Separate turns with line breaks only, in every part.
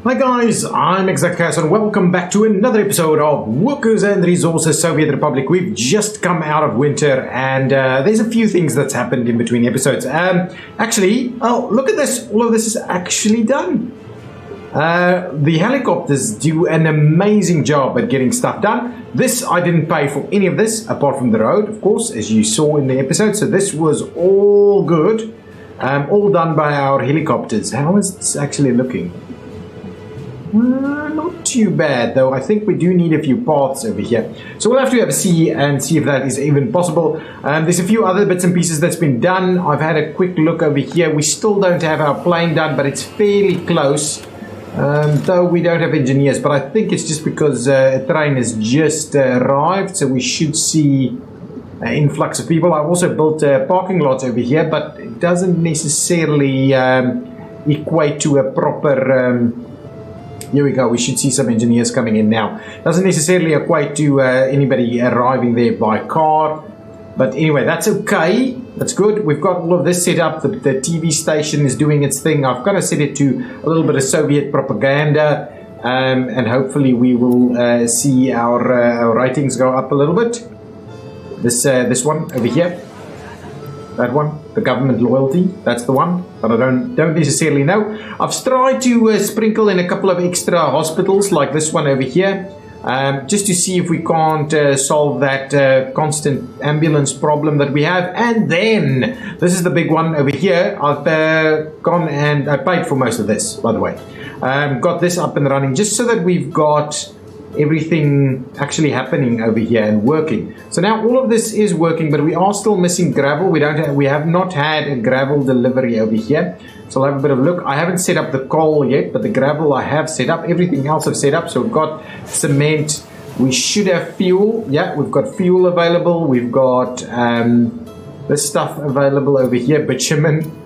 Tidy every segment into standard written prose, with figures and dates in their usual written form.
Hi guys, I'm ExactChaos and welcome back to another episode of Workers and Resources Soviet Republic. We've just come out of winter and there's a few things that's happened in between episodes. Actually, oh look at this, all of this is actually done. The helicopters do an amazing job at getting stuff done. This, I didn't pay for any of this apart from the road, of course, as you saw in the episode. So this was all good, all done by our helicopters. How is this actually looking? Not too bad, though. I think we do need a few paths over here. So we'll have to have a see and see if that is even possible. There's a few other bits and pieces that's been done. I've had a quick look over here. We still don't have our plane done, but it's fairly close. Though we don't have engineers, but I think it's just because a train has just arrived, so we should see an influx of people. I've also built parking lots over here, but it doesn't necessarily equate to a proper... here we go, we should see some engineers coming in now. Doesn't necessarily equate to anybody arriving there by car. But anyway, that's okay. That's good. We've got all of this set up. The TV station is doing its thing. I've kind of set it to a little bit of Soviet propaganda. And hopefully we will see our ratings go up a little bit. This one over here. That one, the government loyalty, that's the one, but I don't necessarily know. I've tried to sprinkle in a couple of extra hospitals like this one over here, just to see if we can't solve that constant ambulance problem that we have. And then, this is the big one over here. I've gone and I paid for most of this, by the way. Got this up and running just so that we've got everything actually happening over here and working. So now all of this is working, but we are still missing gravel. We have not had a gravel delivery over here. So I'll have a bit of a look. I haven't set up the coal yet, but the gravel I have set up. Everything else I've set up. So we've got cement. We should have fuel. Yeah, we've got fuel available. We've got this stuff available over here, bitumen.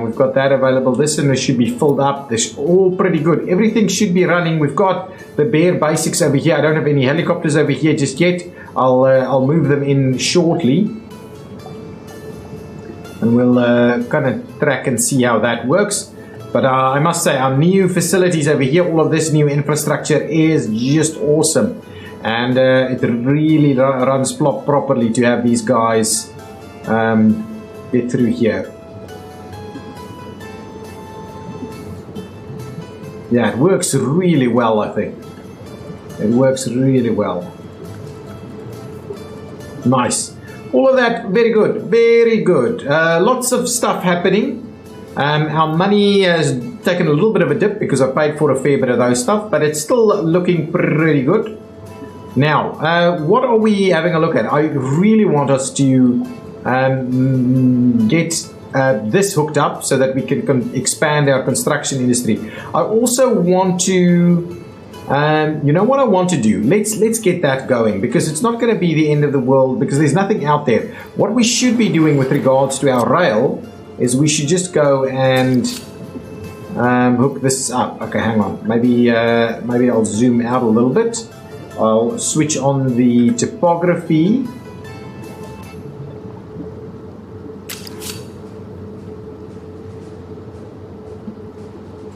We've got that available. This one should be filled up. This is all pretty good. Everything should be running. We've got the bare basics over here. I don't have any helicopters over here just yet. I'll move them in shortly, and we'll kind of track and see how that works. But I must say, our new facilities over here, all of this new infrastructure is just awesome, and it really runs properly to have these guys get through here. Yeah, it works really well, I think. It works really well. Nice. All of that, very good. Very good. Lots of stuff happening. Our money has taken a little bit of a dip because I paid for a fair bit of those stuff, but it's still looking pretty good. Now, what are we having a look at? I really want us to get this hooked up so that we can expand our construction industry. I also want to, you know what I want to do? Let's get that going, because it's not going to be the end of the world, because there's nothing out there. What we should be doing with regards to our rail is we should just go and hook this up. Okay, hang on. Maybe I'll zoom out a little bit. I'll switch on the topography.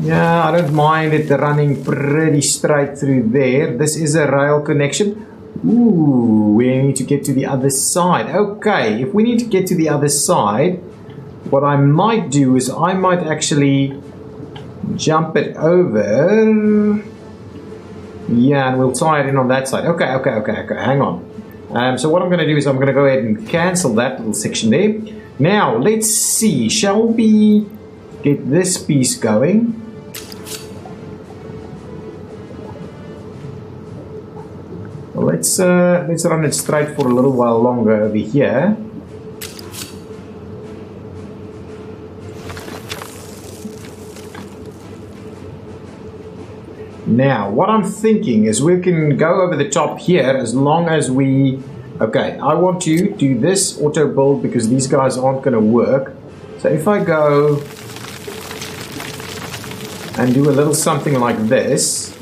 Yeah, I don't mind it running pretty straight through there. This is a rail connection. Ooh, we need to get to the other side. Okay, if we need to get to the other side, what I might do is I might actually jump it over. Yeah, and we'll tie it in on that side. Okay, hang on. So what I'm going to do is I'm going to go ahead and cancel that little section there. Now, let's see. Shall we get this piece going? Let's run it straight for a little while longer over here. Now, what I'm thinking is we can go over the top here as long as we... Okay, I want to do this auto build because these guys aren't going to work. So if I go and do a little something like this...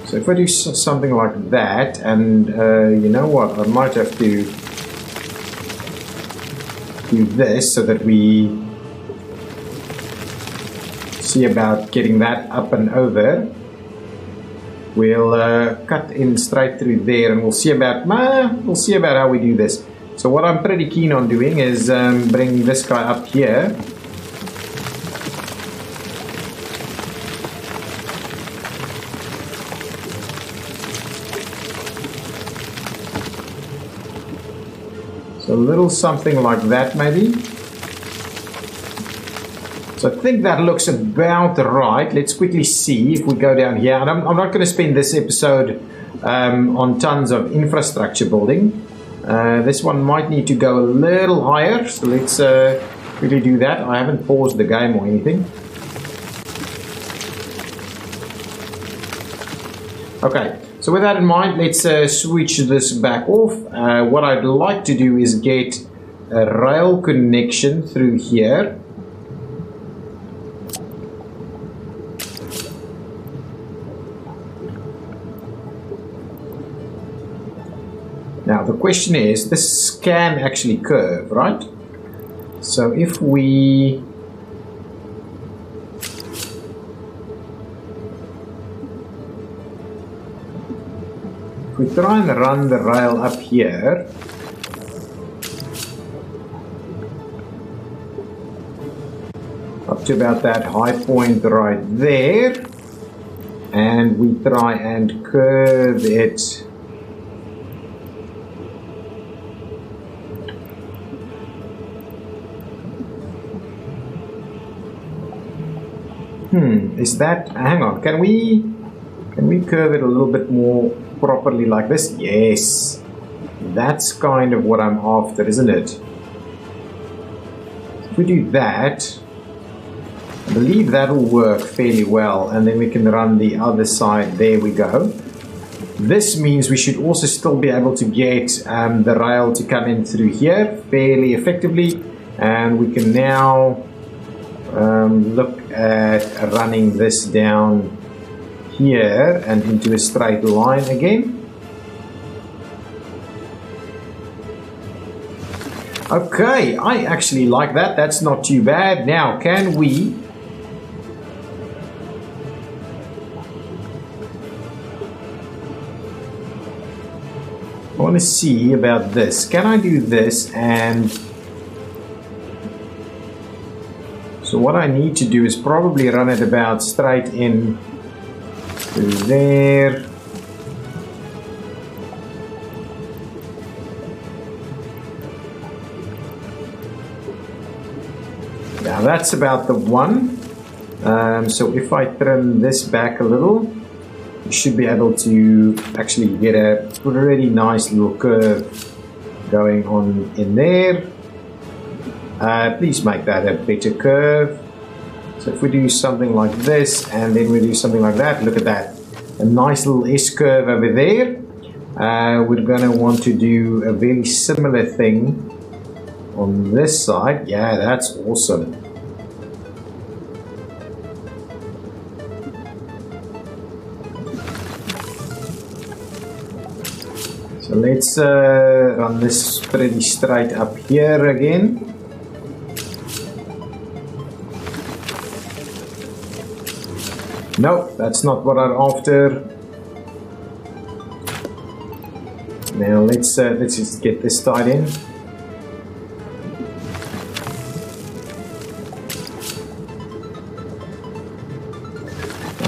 So if I do something like that, and you know what, I might have to do this so that we see about getting that up and over. We'll cut in straight through there, and we'll see about how we do this. So what I'm pretty keen on doing is bring this guy up here. So a little something like that maybe. So I think that looks about right. Let's quickly see if we go down here. And I'm not going to spend this episode on tons of infrastructure building. This one might need to go a little higher. So let's quickly do that. I haven't paused the game or anything. Okay. So with that in mind, let's switch this back off. What I'd like to do is get a rail connection through here. Now the question is, this can actually curve, right? So if we try and run the rail up here, up to about that high point right there, and we try and curve it is that, hang on, can we curve it a little bit more properly like this? Yes, that's kind of what I'm after, isn't it? If we do that, I believe that'll work fairly well, and then we can run the other side. There we go. This means we should also still be able to get the rail to come in through here fairly effectively, and we can now look at running this down here and into a straight line again. Okay, I actually like that. That's not too bad. Now, can we I want to see about this. Can I do this? And so what I need to do is probably run it about straight in to there. Now that's about the one. So if I trim this back a little, you should be able to actually get a pretty nice little curve going on in there. Please make that a better curve. So if we do something like this and then we do something like that, look at that. A nice little S-curve over there. We're going to want to do a very similar thing on this side. Yeah, that's awesome. So let's run this pretty straight up here again. No, that's not what I'm after. Now let's just get this tied in.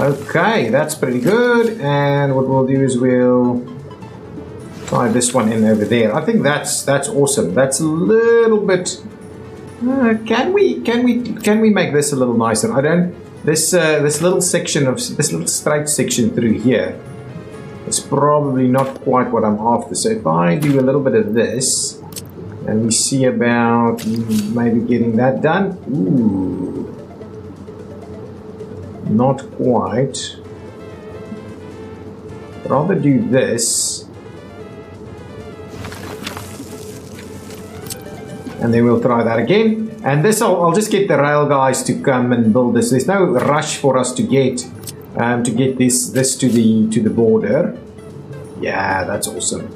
Okay, that's pretty good. And what we'll do is we'll tie this one in over there. I think that's awesome. That's a little bit. Can we make this a little nicer? I don't. This little section of this little straight section through here is probably not quite what I'm after. So if I do a little bit of this, and we see about maybe getting that done. Ooh, not quite. Rather do this. And then we'll try that again. And this, I'll just get the rail guys to come and build this. There's no rush for us to get this to the border. Yeah, that's awesome.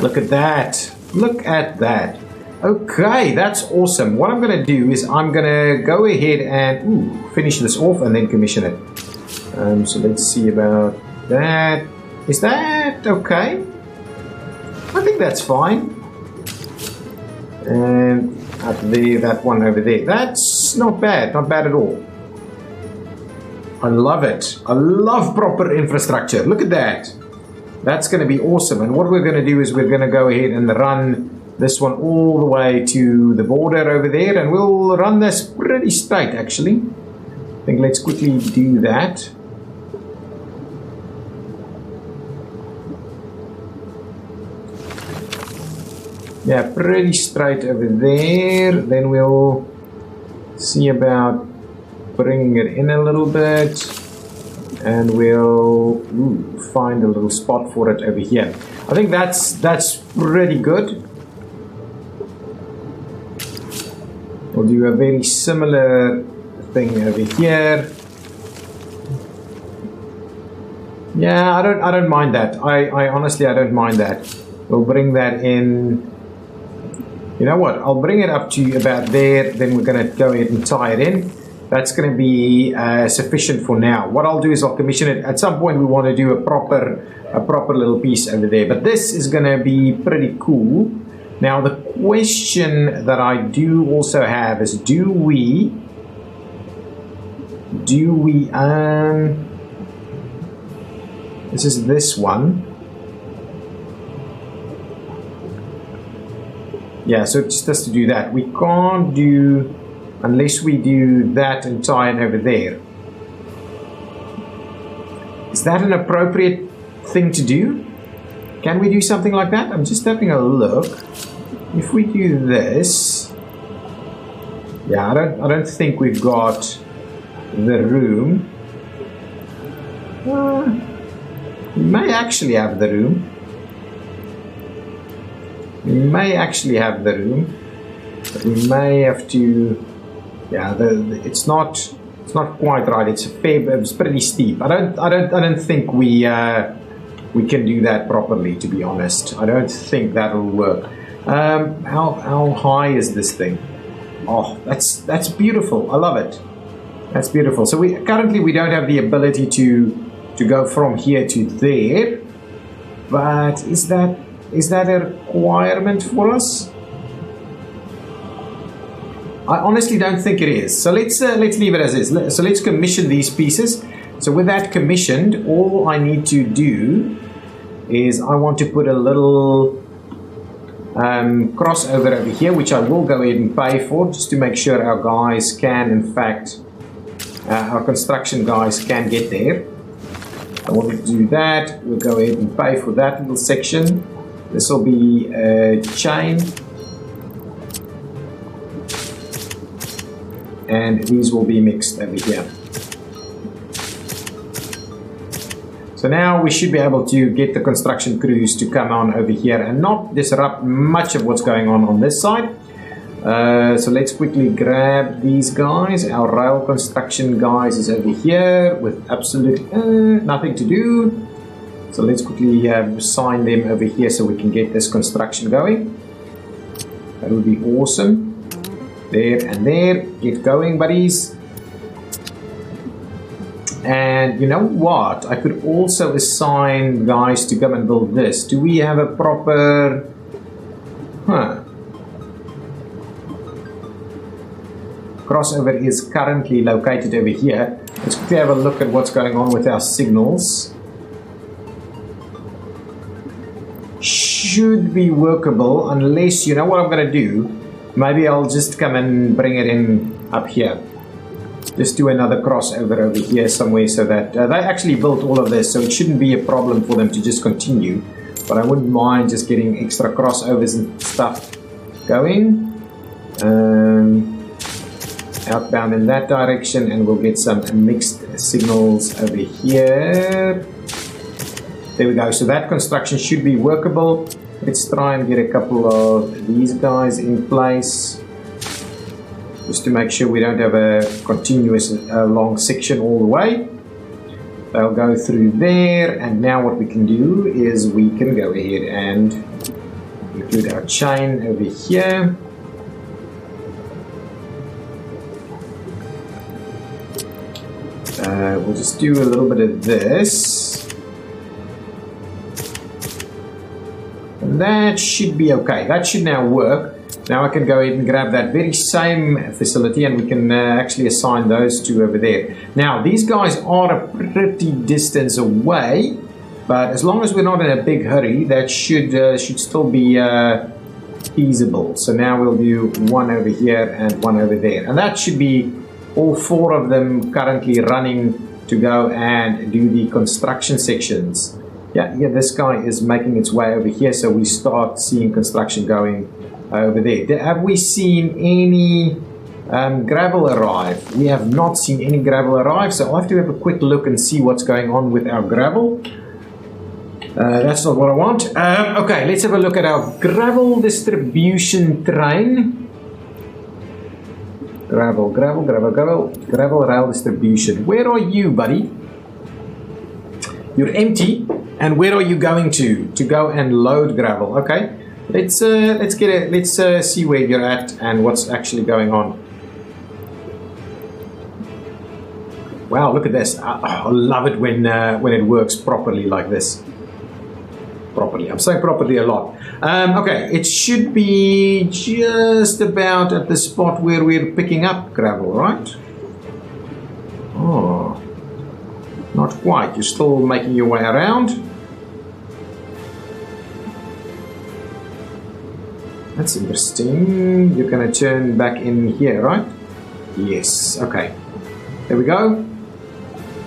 Look at that. Look at that. Okay, that's awesome. What I'm going to do is I'm going to go ahead and finish this off and then commission it. So let's see about that. Is that okay? I think that's fine. And up there, that one over there. That's not bad. Not bad at all. I love it. I love proper infrastructure. Look at that. That's going to be awesome. And what we're going to do is we're going to go ahead and run this one all the way to the border over there. And we'll run this pretty straight, actually. I think let's quickly do that. Yeah, pretty straight over there. Then we'll see about bringing it in a little bit. And we'll find a little spot for it over here. I think that's pretty good. We'll do a very similar thing over here. Yeah, I don't mind that. I honestly I don't mind that. We'll bring that in. You know what? I'll bring it up to about there. Then we're going to go ahead and tie it in. That's going to be sufficient for now. What I'll do is I'll commission it. At some point we want to do a proper little piece over there. But this is going to be pretty cool. Now the question that I do also have is do we this is this one. Yeah, so it just has to do that. We can't do unless we do that and tie it over there. Is that an appropriate thing to do? Can we do something like that? I'm just having a look. If we do this, yeah, I don't think we've got the room. We may actually have the room. We may actually have the room, but we may have to. Yeah, it's not quite right. It's pretty steep. I don't think we can do that properly. To be honest, I don't think that'll work. How high is this thing? Oh, that's beautiful. I love it. That's beautiful. So currently we don't have the ability to go from here to there, but is that a requirement for us? I honestly don't think it is. So let's leave it as is. So let's commission these pieces. So with that commissioned, all I need to do is I want to put a little crossover over here, which I will go ahead and pay for, just to make sure our guys can, in fact, our construction guys can get there. I want to do that. We'll go ahead and pay for that little section. This will be a chain. And these will be mixed over here. So now we should be able to get the construction crews to come on over here and not disrupt much of what's going on this side. So let's quickly grab these guys. Our rail construction guys is over here with absolutely nothing to do. So let's quickly sign them over here so we can get this construction going. That would be awesome. There and there. Get going, buddies. And you know what? I could also assign guys to come and build this. Do we have a proper... Crossover is currently located over here. Let's quickly have a look at what's going on with our signals. Should be workable, unless, you know what I'm going to do? Maybe I'll just come and bring it in up here. Just do another crossover over here somewhere so that they actually built all of this, so it shouldn't be a problem for them to just continue. But I wouldn't mind just getting extra crossovers and stuff going. Outbound in that direction, and we'll get some mixed signals over here. There we go. So that construction should be workable. Let's try and get a couple of these guys in place, just to make sure we don't have a continuous long section all the way. They'll go through there, and now what we can do is we can go ahead and include our chain over here. We'll just do a little bit of this. And that should be okay. That should now work. Now I can go ahead and grab that very same facility and we can actually assign those two over there. Now these guys are a pretty distance away, but as long as we're not in a big hurry, that should still be feasible. So now we'll do one over here and one over there. And that should be all four of them currently running to go and do the construction sections. Yeah, this guy is making its way over here, so we start seeing construction going over there. Have we seen any gravel arrive? We have not seen any gravel arrive, so I'll have to have a quick look and see what's going on with our gravel. That's not what I want. Okay, let's have a look at our gravel distribution train. Gravel rail distribution. Where are you, buddy? You're empty. And where are you going to go and load gravel? Okay, let's see where you're at and what's actually going on. Wow, look at this! I love it when it works properly like this. Properly, I'm saying properly a lot. Okay, it should be just about at the spot where we're picking up gravel, right? Oh. Not quite, you're still making your way around. That's interesting. You're going to turn back in here, right? Yes, okay. There we go.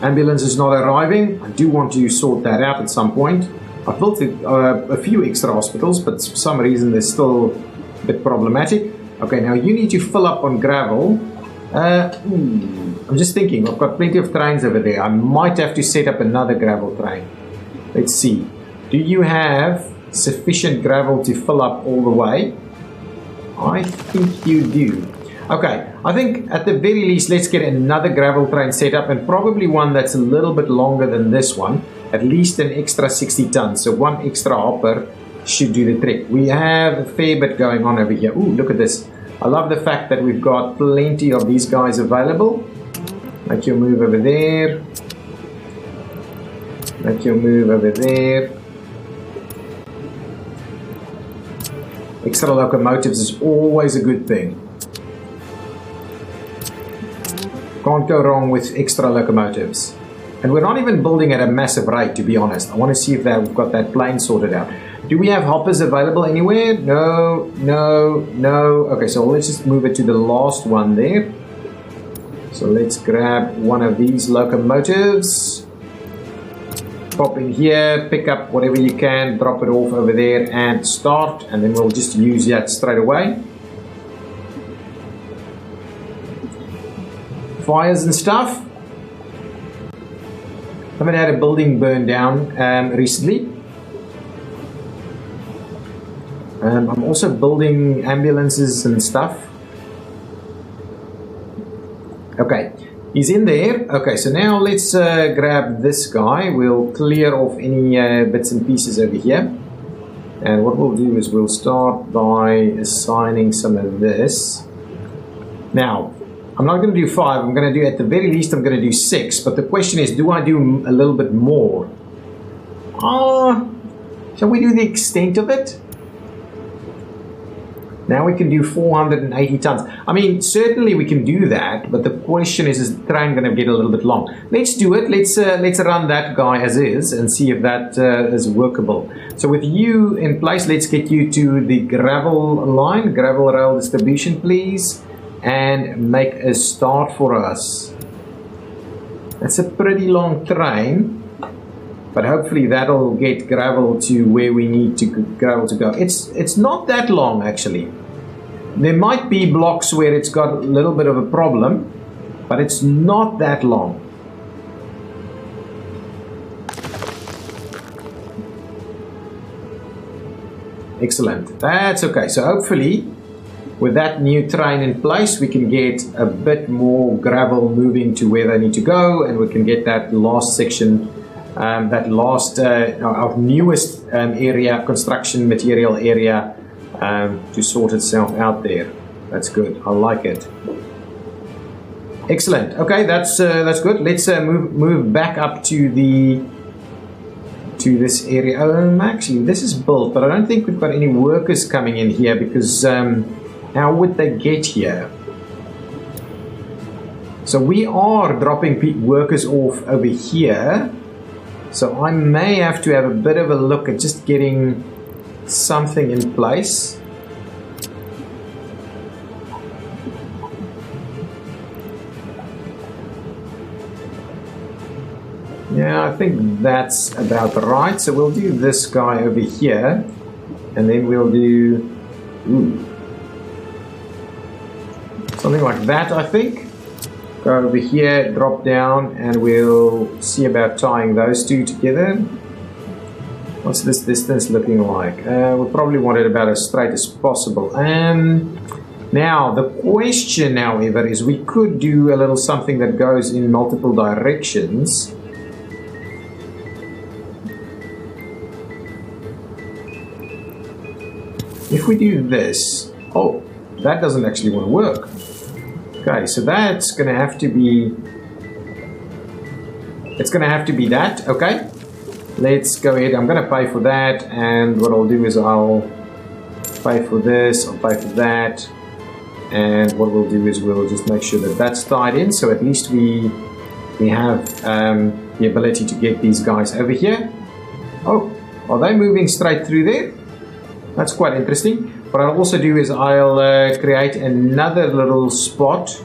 Ambulance is not arriving. I do want to sort that out at some point. I've built a few extra hospitals, but for some reason they're still a bit problematic. Okay, now you need to fill up on gravel. I'm just thinking, I've got plenty of trains over there. I might have to set up another gravel train. Let's see. Do you have sufficient gravel to fill up all the way? I think you do. Okay, I think at the very least, let's get another gravel train set up, and probably one that's a little bit longer than this one. At least an extra 60 tons. So one extra hopper should do the trick. We have a fair bit going on over here. Ooh, look at this. I love the fact that we've got plenty of these guys available. Make your move over there. Make your move over there. Extra locomotives is always a good thing. Can't go wrong with extra locomotives. And we're not even building at a massive rate, to be honest. I want to see if we've got that plane sorted out. Do we have hoppers available anywhere? No, no, no. Okay, so let's just move it to the last one there. So let's grab one of these locomotives. Pop in here, pick up whatever you can, drop it off over there and start. And then we'll just use that straight away. Fires and stuff. Haven't had a building burn down recently. I'm also building ambulances and stuff. Okay, he's in there. Okay, so now let's grab this guy. We'll clear off any bits and pieces over here. And what we'll do is we'll start by assigning some of this. Now, I'm not going to do 5. I'm going to do, at the very least, I'm going to do 6. But the question is, do I do a little bit more? Shall we do the extent of it? Now we can do 480 tons. I mean, certainly we can do that, but the question is the train going to get a little bit long? Let's do it. Let's run that guy as is and see if that is workable. So with you in place, let's get you to the gravel line, gravel rail distribution, please, and make a start for us. That's a pretty long train, but hopefully that'll get gravel to where we need to gravel to go. It's not that long actually. There might be blocks where it's got a little bit of a problem, but it's not that long. Excellent. That's okay. So hopefully with that new train in place, we can get a bit more gravel moving to where they need to go, and we can get that last section, our newest area, construction material area, to sort itself out there. That's good. I like it. Excellent. Okay, that's good. Let's move back up to this area. Actually, this is built, but I don't think we've got any workers coming in here because how would they get here? So we are dropping workers off over here. So I may have to have a bit of a look at just getting something in place. Yeah, I think that's about right. So we'll do this guy over here, and then we'll do something like that, I think. Go over here, drop down, and we'll see about tying those two together. What's this distance looking like? We'll probably want it about as straight as possible. Now, the question, however, is we could do a little something that goes in multiple directions. If we do this, oh, that doesn't actually want to work. Okay, so that's going to have to be, it's going to have to be that, okay? Let's go ahead, I'm going to pay for that, and what I'll do is I'll pay for this, I'll pay for that, and what we'll do is we'll just make sure that that's tied in, so at least we have the ability to get these guys over here. Oh, are they moving straight through there? That's quite interesting. What I'll also do is I'll create another little spot.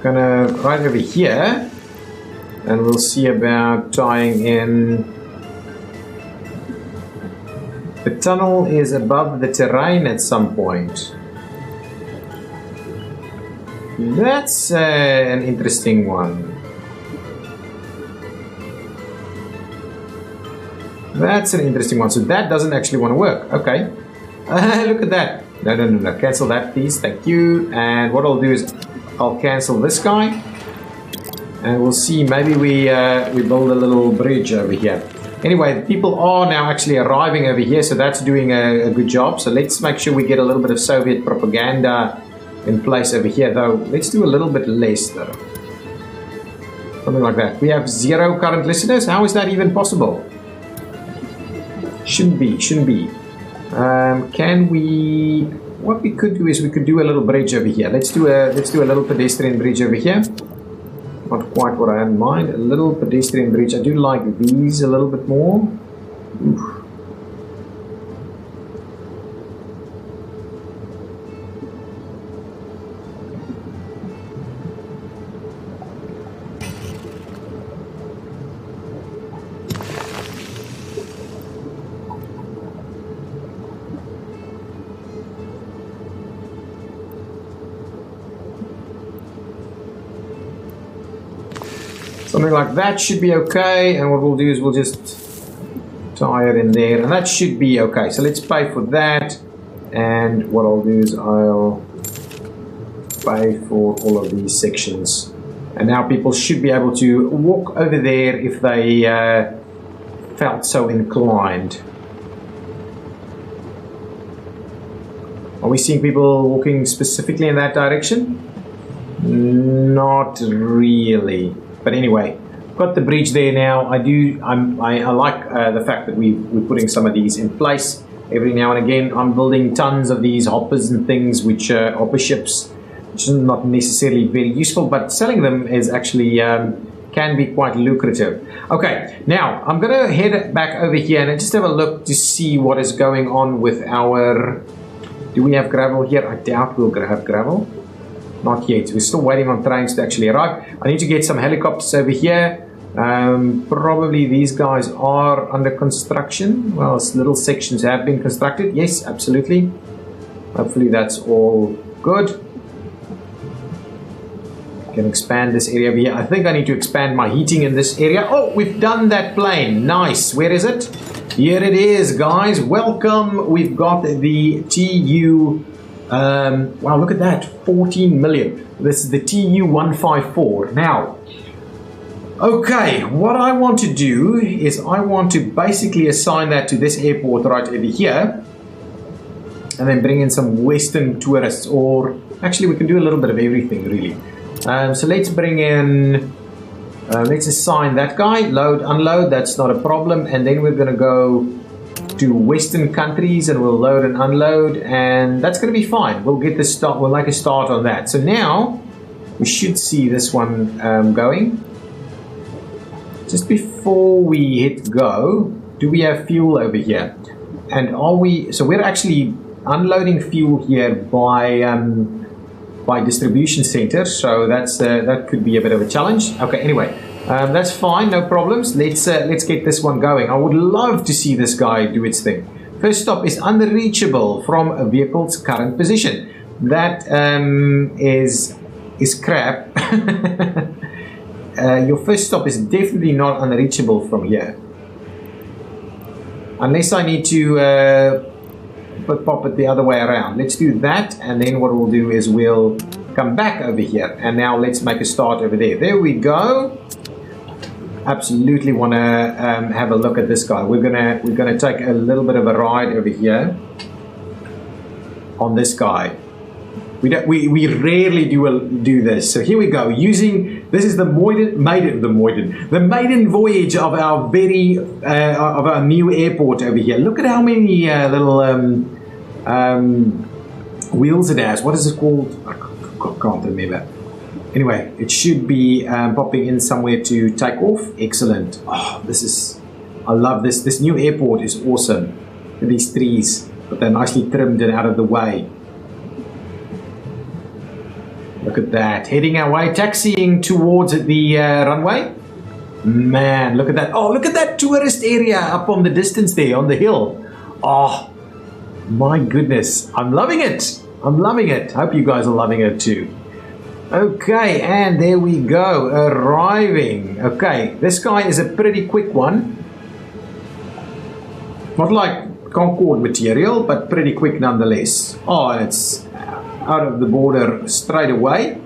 Gonna right over here, and we'll see about tying in. The tunnel is above the terrain at some point. That's an interesting one. That's an interesting one. So that doesn't actually want to work. Okay. Look at that. No. Cancel that, please. Thank you. And what I'll do is I'll cancel this guy. And we'll see. Maybe we build a little bridge over here. Anyway, the people are now actually arriving over here. So that's doing a good job. So let's make sure we get a little bit of Soviet propaganda in place over here. Though, let's do a little bit less though. Something like that. We have 0 current listeners. How is that even possible? Shouldn't be. Can we? What we could do is we could do a little bridge over here. Let's do a little pedestrian bridge over here. Not quite what I had in mind. A little pedestrian bridge. I do like these a little bit more. Oof. Something like that should be okay, and what we'll do is we'll just tie it in there, and that should be okay. So let's pay for that, and what I'll do is I'll pay for all of these sections, and now people should be able to walk over there if they felt so inclined. Are we seeing people walking specifically in that direction? Not really. But anyway, got the bridge there now. I like the fact that we're putting some of these in place. Every now and again, I'm building tons of these hoppers and things, which are hopper ships, which is not necessarily very useful, but selling them is actually can be quite lucrative. Okay, now I'm gonna head back over here and just have a look to see what is going on with our. Do we have gravel here? I doubt we'll have gravel. Not yet. We're still waiting on trains to actually arrive. I need to get some helicopters over here. Probably these guys are under construction. Well, little sections have been constructed. Yes, absolutely. Hopefully that's all good. Can expand this area over here. I think I need to expand my heating in this area. Oh, we've done that plane. Nice. Where is it? Here it is, guys. Welcome. We've got the TU. Wow, look at that, 14 million. This is the TU-154. Now, okay, what I want to do is I want to basically assign that to this airport right over here. and then bring in some Western tourists, or actually we can do a little bit of everything really. So let's bring in, let's assign that guy, load, unload, that's not a problem, and then we're going to go to Western countries and we'll load and unload, and that's going to be fine. We'll get the start, we'll make a start on that. So now we should see this one going. Just before we hit go, do we have fuel over here? And are we, so we're actually unloading fuel here by distribution center, so that's that could be a bit of a challenge. Okay, anyway, that's fine, no problems. Let's get this one going. I would love to see this guy do its thing. First stop is unreachable from a vehicle's current position. That is crap. Your first stop is definitely not unreachable from here, unless I need to pop it the other way around. Let's do that, and then what we'll do is we'll come back over here, and now let's make a start over there. There we go. Absolutely want to have a look at this guy. We're gonna take a little bit of a ride over here on this guy. We rarely do this. So here we go. This is the maiden voyage of our of our new airport over here. Look at how many little wheels it has. What is it called? I can't remember. Anyway, it should be popping in somewhere to take off. Excellent. Oh, I love this. This new airport is awesome. Look at these trees, but they're nicely trimmed and out of the way. Look at that. Heading our way, taxiing towards the runway. Man, look at that. Oh, look at that tourist area up on the distance there on the hill. Oh, my goodness. I'm loving it. I'm loving it. Hope you guys are loving it too. Okay, and there we go. Arriving. Okay, this guy is a pretty quick one. Not like Concorde material, but pretty quick nonetheless. Oh, and it's out of the border straight away.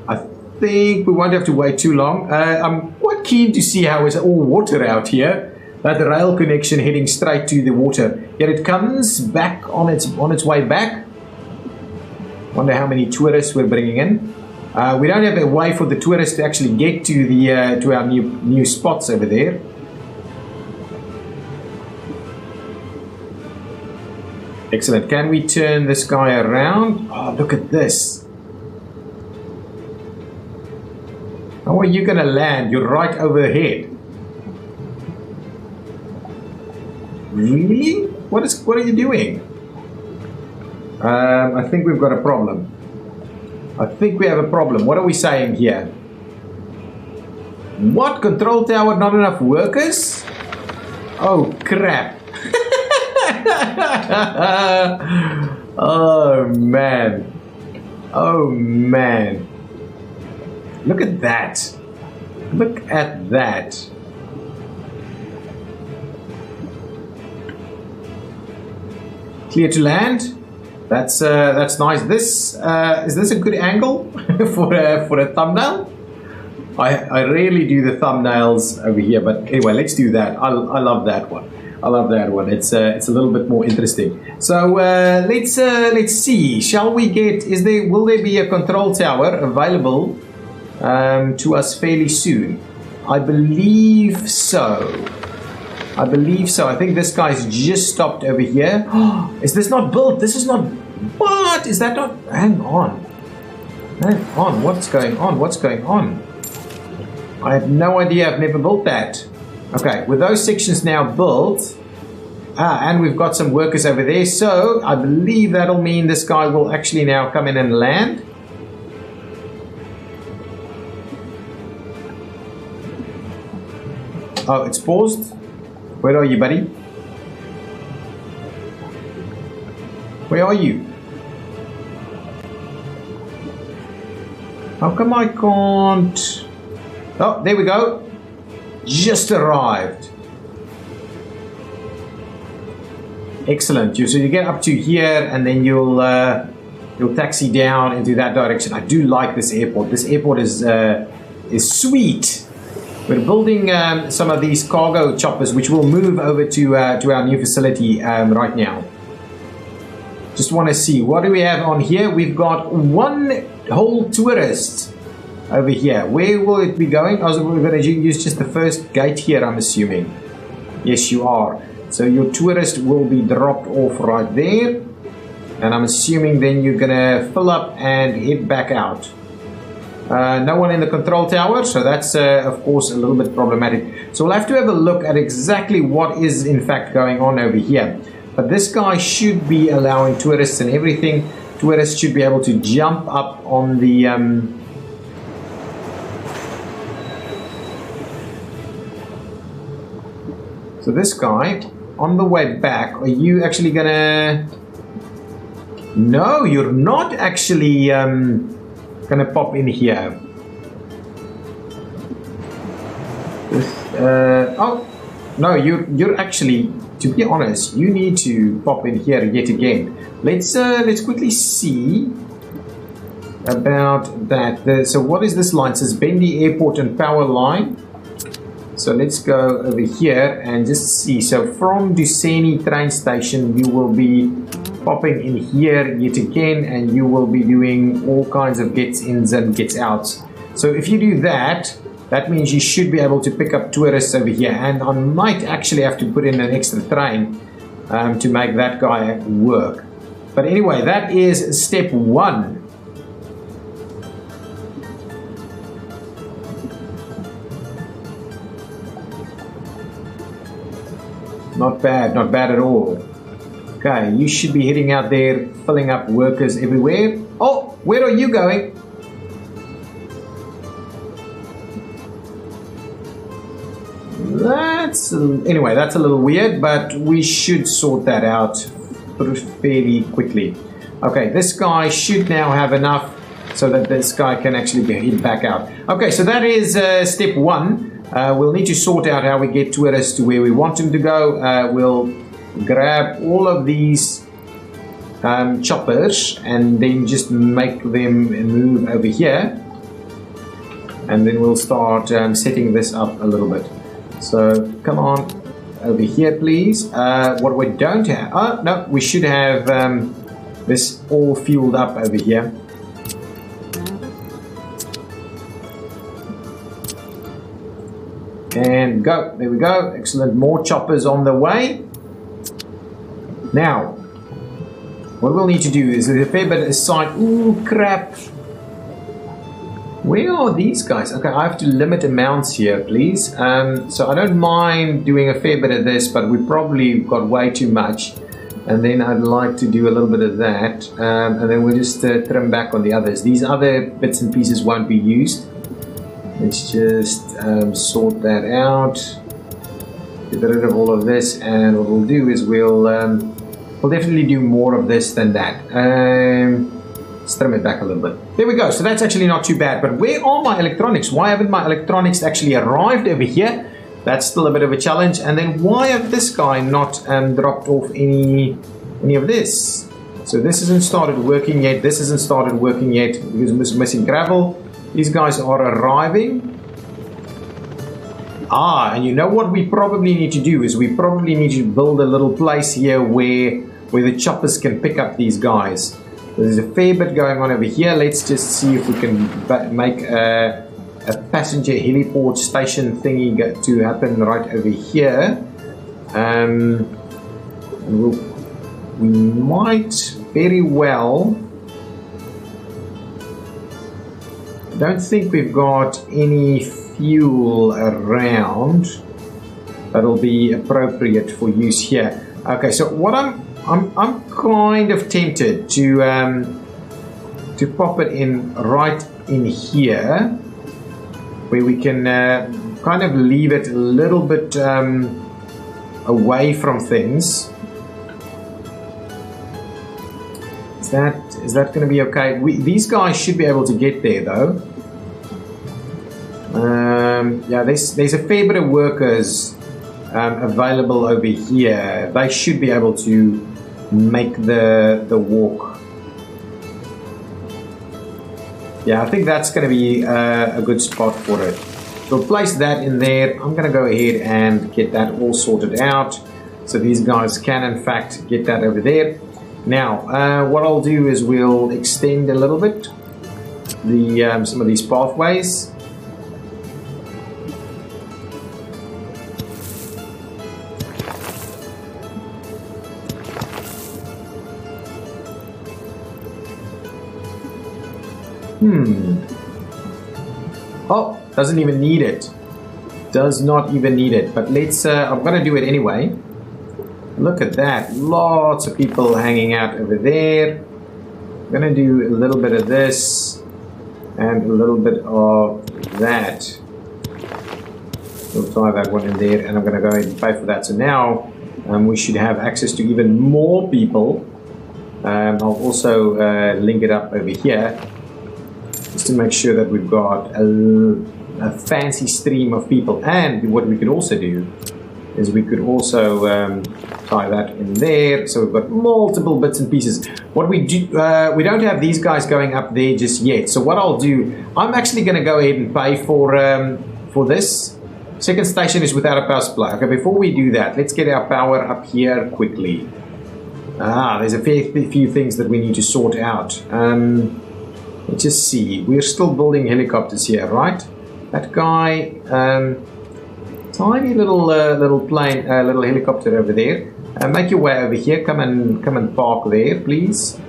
I think we won't have to wait too long. I'm quite keen to see how it's all water out here. That rail connection heading straight to the water. Here it comes back on its way back. Wonder how many tourists we're bringing in. We don't have a way for the tourists to actually get to the to our new spots over there. Excellent. Can we turn this guy around? Oh, look at this. How are you going to land? You're right overhead. Really? What are you doing? I think we've got a problem. I think we have a problem. What are we saying here? What? Control tower, not enough workers? Oh, crap. Oh man. Oh man. Look at that. Look at that. Clear to land. That's nice. This is this a good angle for a thumbnail? I rarely do the thumbnails over here, but anyway, let's do that. I love that one. I love that one. It's a little bit more interesting. So let's see. Shall we get? Will there be a control tower available to us fairly soon? I believe so. I believe so. I think this guy's just stopped over here. Is this not built? This is not. What is that not? Hang on. Hang on. What's going on? What's going on? I have no idea. I've never built that. Okay, with those sections now built, and we've got some workers over there, so I believe that'll mean this guy will actually now come in and land. Oh, it's paused. Where are you, buddy? Where are you? How come I can't? Oh, there we go. Just arrived. Excellent. So you get up to here, and then you'll taxi down into that direction. I do like this airport. This airport is sweet. We're building some of these cargo choppers, which will move over to our new facility right now. Just want to see, what do we have on here? We've got one whole tourist over here. Where will it be going? Oh, we're going to use just the first gate here, I'm assuming. Yes, you are. So your tourist will be dropped off right there. And I'm assuming then you're going to fill up and head back out. No one in the control tower, so that's of course a little bit problematic. So we'll have to have a look at exactly what is in fact going on over here. But this guy should be allowing tourists and everything. Tourists should be able to jump up on the so this guy, on the way back, are you actually gonna... No, you're not actually gonna pop in here. Oh, no, you're actually, to be honest, you need to pop in here yet again. Let's quickly see about that. So what is this line? It says Bendy Airport and Power Line. So let's go over here and just see. So from Duquesne train station, you will be popping in here yet again, and you will be doing all kinds of gets ins and gets outs. So if you do that, that means you should be able to pick up tourists over here. And I might actually have to put in an extra train to make that guy work. But anyway, that is step one. Not bad, not bad at all. Okay, you should be heading out there, filling up workers everywhere. Oh, where are you going? Anyway, that's a little weird, but we should sort that out fairly quickly. Okay, this guy should now have enough so that this guy can actually head back out. Okay, so that is step one. We'll need to sort out how we get tourists to where we want them to go. We'll grab all of these choppers and then just make them move over here. And then we'll start setting this up a little bit. So come on over here, please. What we don't have... Oh, no, we should have this all fueled up over here. And go. There we go. Excellent. More choppers on the way. Now, what we'll need to do is a fair bit aside. Ooh, crap. Where are these guys? Okay, I have to limit amounts here, please. So I don't mind doing a fair bit of this, but we probably got way too much. And then I'd like to do a little bit of that. And then we'll just trim back on the others. These other bits and pieces won't be used. Let's just sort that out. Get rid of all of this, and what we'll do is we'll definitely do more of this than that. Let's trim it back a little bit. There we go. So that's actually not too bad. But where are my electronics? Why haven't my electronics actually arrived over here? That's still a bit of a challenge. And then why have this guy not dropped off any of this? So this hasn't started working yet. This hasn't started working yet because we're missing gravel. These guys are arriving. And you know what we probably need to do is we probably need to build a little place here where the choppers can pick up these guys. There's a fair bit going on over here. Let's just see if we can make a passenger heliport station thingy to happen right over here. We might very well... Don't think we've got any fuel around that'll be appropriate for use here. Okay, so what I'm kind of tempted to pop it in right in here, where we can kind of leave it a little bit away from things. Is that going to be okay? These guys should be able to get there though. Yeah, there's a fair bit of workers available over here. They should be able to make the walk. Yeah, I think that's going to be a good spot for it. So we'll place that in there. I'm going to go ahead and get that all sorted out. So these guys can in fact get that over there. Now, what I'll do is we'll extend a little bit the some of these pathways. Oh, doesn't even need it. Does not even need it. But let's, I'm going to do it anyway. Look at that. Lots of people hanging out over there. I'm going to do a little bit of this and a little bit of that. We'll try that one in there, and I'm going to go ahead and pay for that. So now we should have access to even more people. I'll also link it up over here, just to make sure that we've got a fancy stream of people. And what we could also do is we could also tie that in there, so we've got multiple bits and pieces. What we do, we don't have these guys going up there just yet. So what I'll do, I'm actually going to go ahead and pay for this. Second station is without a power supply. Okay, before we do that, let's get our power up here quickly. There's a fair few things that we need to sort out. Let's just see. We're still building helicopters here, right? That guy, tiny little plane, little helicopter over there. Make your way over here. Come and park there, please.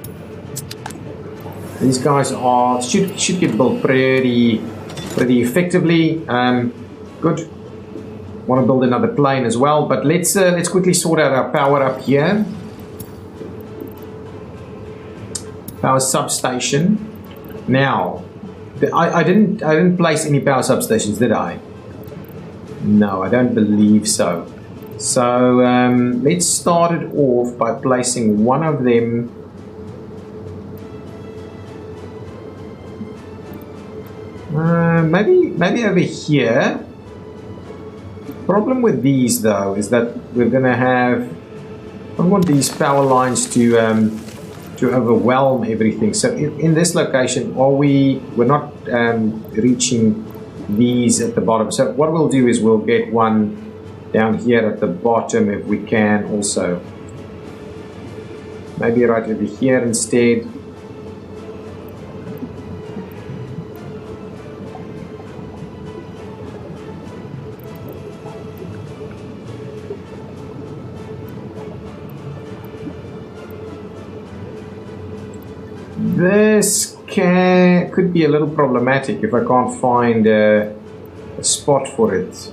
These guys should get built pretty effectively. Good. Want to build another plane as well, but let's quickly sort out our power up here. Power substation. Now, I didn't place any power substations, did I? No, I don't believe so. So let's start it off by placing one of them. Maybe over here. Problem with these though is that we're gonna have. I don't want these power lines to overwhelm everything. So in this location, we're not reaching these at the bottom. So what we'll do is we'll get one down here at the bottom if we can also. Maybe right over here instead. This could be a little problematic if I can't find a spot for it.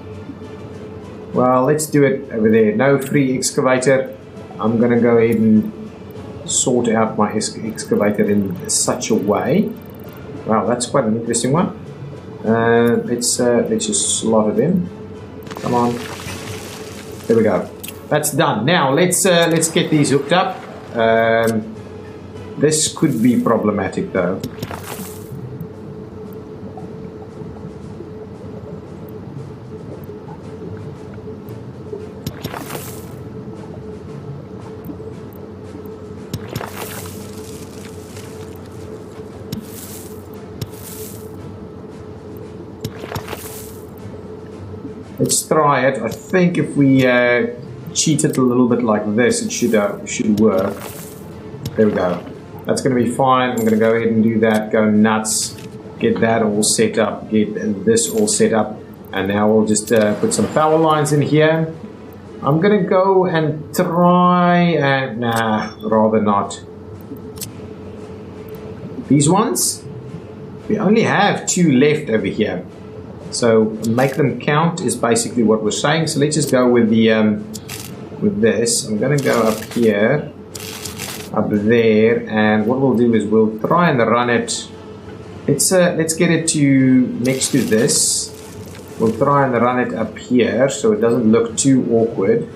Well, let's do it over there. No free excavator. I'm going to go ahead and sort out my excavator in such a way. Wow, that's quite an interesting one. Let's just slot it in. Come on. There we go. That's done. Now let's get these hooked up. This could be problematic though. Let's try it. I think if we cheat it a little bit like this, it should work. There we go. That's going to be fine. I'm going to go ahead and do that. Go nuts. Get that all set up. Get this all set up. And now we'll just put some power lines in here. I'm going to go and try... nah, rather not. These ones? We only have 2 left over here. So make them count is basically what we're saying. So let's just go with the with this. I'm going to go up here. Up there, and what we'll do is we'll try and run it. Let's get it to next to this. We'll try and run it up here so it doesn't look too awkward.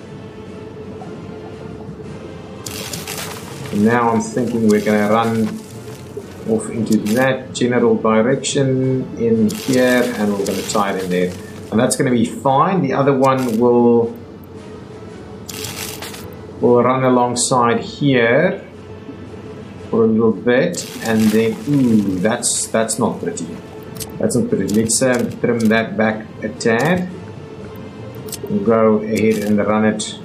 And now I'm thinking we're going to run off into that general direction in here, and we're going to tie it in there, and that's going to be fine. The other one will run alongside here for a little bit, and then that's not pretty. That's not pretty. Let's trim that back a tad. We'll go ahead and run it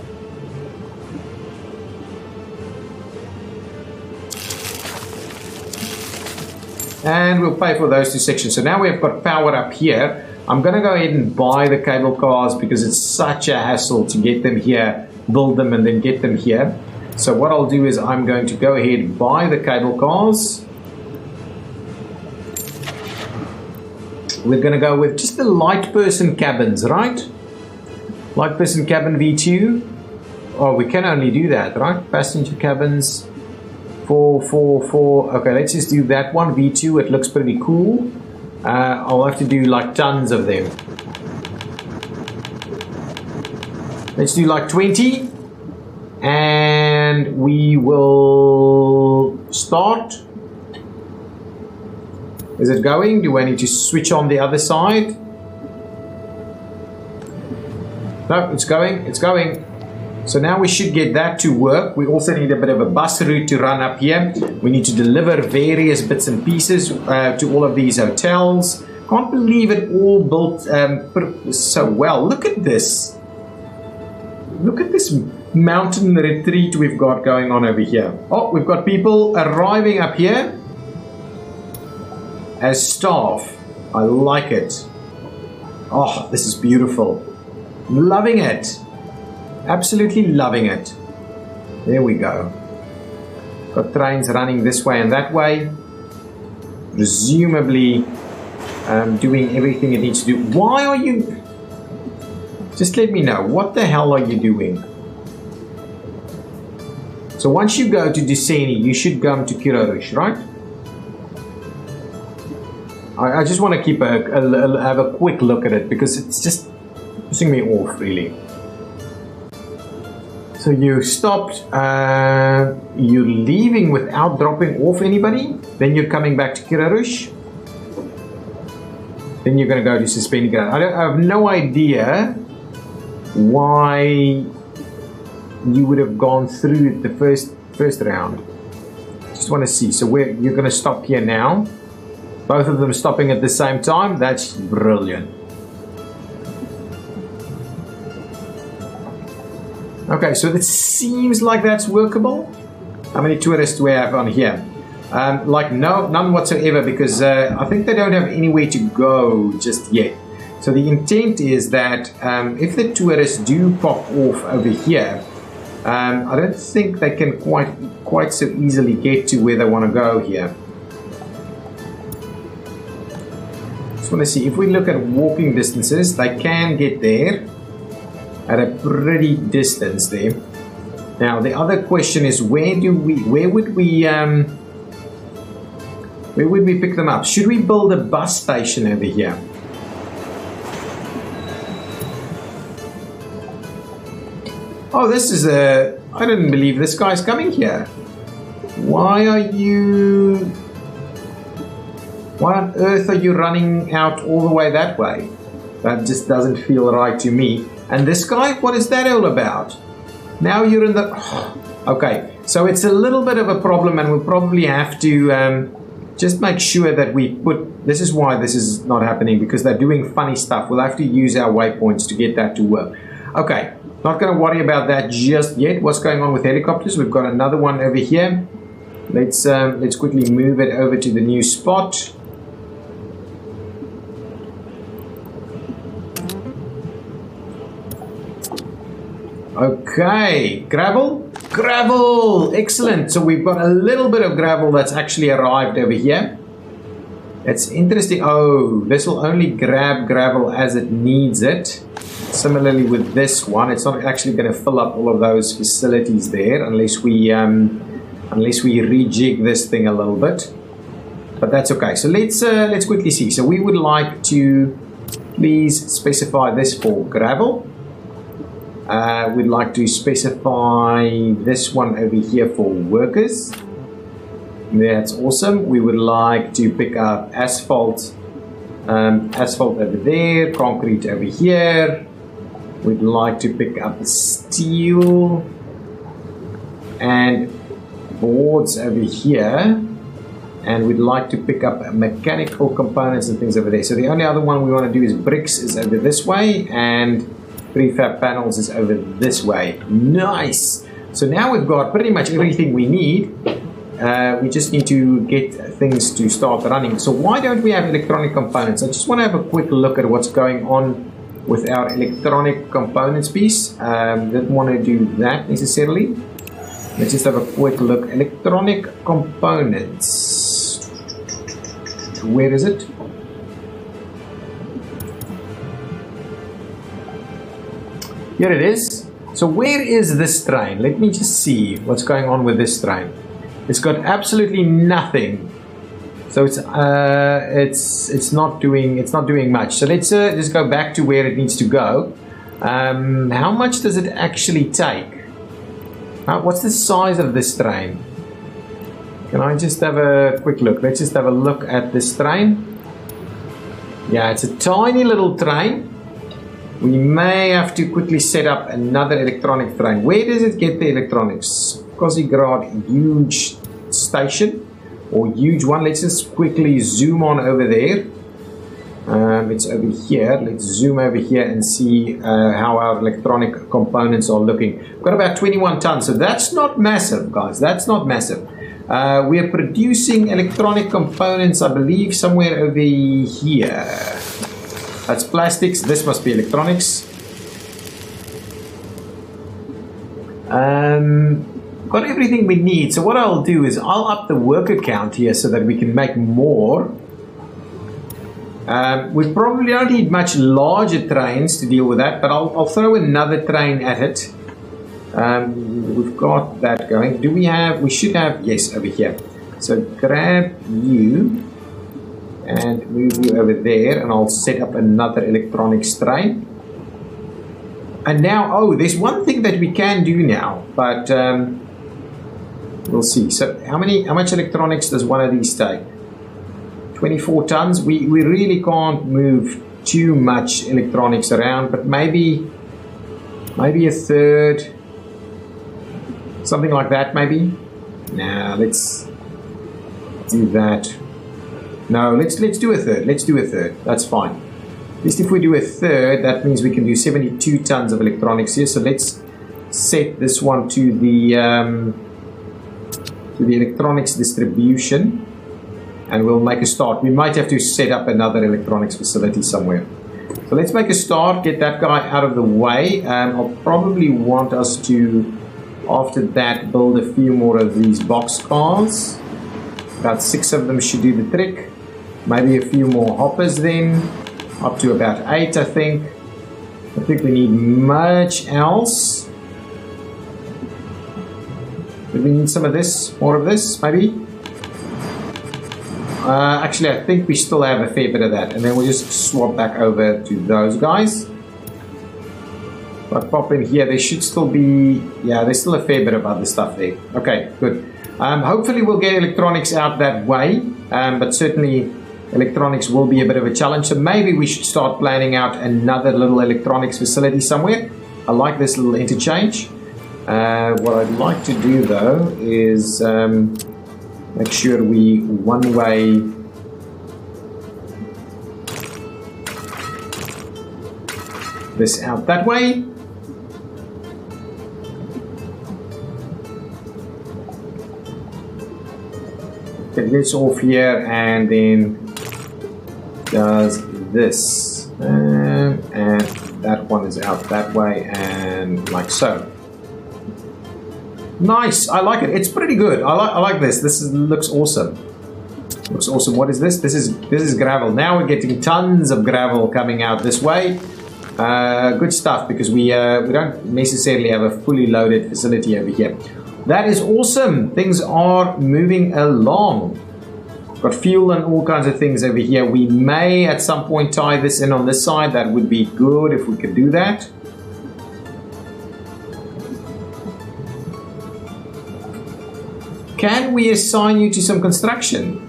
And we'll pay for those 2 sections. So now we've got power up here. I'm going to go ahead and buy the cable cars because it's such a hassle to get them here, build them, and then get them here. So what I'll do is I'm going to go ahead and buy the cable cars. We're going to go with just the light person cabins, right? Light person cabin V2. Oh, we can only do that, right? Passenger cabins. 4. Okay, let's just do that one. V2, it looks pretty cool. I'll have to do like tons of them. Let's do like 20. And we will start. Is it going? Do I need to switch on the other side? No, it's going. It's going. So now we should get that to work. We also need a bit of a bus route to run up here. We need to deliver various bits and pieces to all of these hotels. Can't believe it all built so well. Look at this. Look at this mountain retreat we've got going on over here. Oh, we've got people arriving up here as staff. I like it. Oh, this is beautiful. Loving it. Absolutely loving it. There we go. Got trains running this way and that way. Presumably doing everything it needs to do. Why are you... Just let me know. What the hell are you doing? So once you go to Deseni, you should come to Kirarush, right? I just want to keep have a quick look at it because it's just pissing me off, really. So you stopped, you're leaving without dropping off anybody, then you're coming back to Kirarush, then you're going to go to Suspended. I have no idea why you would have gone through the first round. Just want to see. So you're going to stop here now. Both of them stopping at the same time. That's brilliant. Okay, so it seems like that's workable. How many tourists do we have on here? Like none whatsoever because I think they don't have anywhere to go just yet. So the intent is that if the tourists do pop off over here, I don't think they can quite so easily get to where they want to go here. Just want to see if we look at walking distances, they can get there at a pretty distance there. Now the other question is where would we pick them up? Should we build a bus station over here? Oh, this is I didn't believe this guy's coming here. Why on earth are you running out all the way that way? That just doesn't feel right to me. And this guy, what is that all about? Now you're in the... Okay, so it's a little bit of a problem and we'll probably have to just make sure that we put... This is why this is not happening, because they're doing funny stuff. We'll have to use our waypoints to get that to work. Okay, not going to worry about that just yet. What's going on with helicopters? We've got another one over here. Let's quickly move it over to the new spot. Okay, gravel, excellent. So we've got a little bit of gravel that's actually arrived over here. It's interesting. Oh, this will only grab gravel as it needs it. Similarly with this one, it's not actually going to fill up all of those facilities there unless we rejig this thing a little bit. But that's okay. So let's quickly see. So we would like to please specify this for gravel. We'd like to specify this one over here for workers. That's awesome. We would like to pick up asphalt over there, concrete over here. We'd like to pick up steel and boards over here. And we'd like to pick up mechanical components and things over there. So the only other one we want to do is bricks is over this way, and prefab panels is over this way. Nice! So now we've got pretty much everything we need. We just need to get things to start running. So why don't we have electronic components? I just want to have a quick look at what's going on with our electronic components piece. Didn't want to do that necessarily. Let's just have a quick look. Electronic components. Where is it? Here it is. So where is this train? Let me just see what's going on with this train. It's got absolutely nothing. So it's not doing much. So let's just go back to where it needs to go. How much does it actually take? What's the size of this train? Can I just have a quick look? Let's just have a look at this train. Yeah, it's a tiny little train. We may have to quickly set up another electronic train. Where does it get the electronics? Kozigrad huge station or huge one. Let's just quickly zoom on over there. It's over here. Let's zoom over here and see how our electronic components are looking. We've got about 21 tons, so that's not massive, guys. That's not massive. We are producing electronic components, I believe, somewhere over here. That's plastics. This must be electronics. Got everything we need. So what I'll do is I'll up the worker count here so that we can make more. We probably don't need much larger trains to deal with that, but I'll throw another train at it. We've got that going. Do we have? We should have. Yes, over here. So grab you and move you over there, and I'll set up another electronics train. And now, oh, there's one thing that we can do now, but we'll see. So how much electronics does one of these take? 24 tons. We really can't move too much electronics around, but maybe a third, something like that. Maybe. Now let's do that. No, let's do a third. Let's do a third. That's fine. At least if we do a third, that means we can do 72 tons of electronics here. So let's set this one to the electronics distribution, and we'll make a start. We might have to set up another electronics facility somewhere. So let's make a start. Get that guy out of the way. I'll probably want us to, after that, build a few more of these box cars. About 6 of them should do the trick. Maybe a few more hoppers then. Up to about 8, I think. I think we need much else. Do we need some of this? More of this, maybe? Actually, I think we still have a fair bit of that. And then we'll just swap back over to those guys. If I pop in here, there should still be... Yeah, there's still a fair bit of other stuff there. Okay, good. Hopefully we'll get electronics out that way. But certainly... electronics will be a bit of a challenge, so maybe we should start planning out another little electronics facility somewhere. I like this little interchange. What I'd like to do though is make sure we one-way this out that way. Get this off here and then does this, and that one is out that way, and like so. Nice, I like it. It's pretty good. I like this. Looks awesome. Looks awesome. What is this? This is gravel. Now we're getting tons of gravel coming out this way. Good stuff, because we don't necessarily have a fully loaded facility over here. That is awesome. Things are moving along. Got fuel and all kinds of things over here. We may at some point tie this in on this side. That would be good if we could do that. Can we assign you to some construction?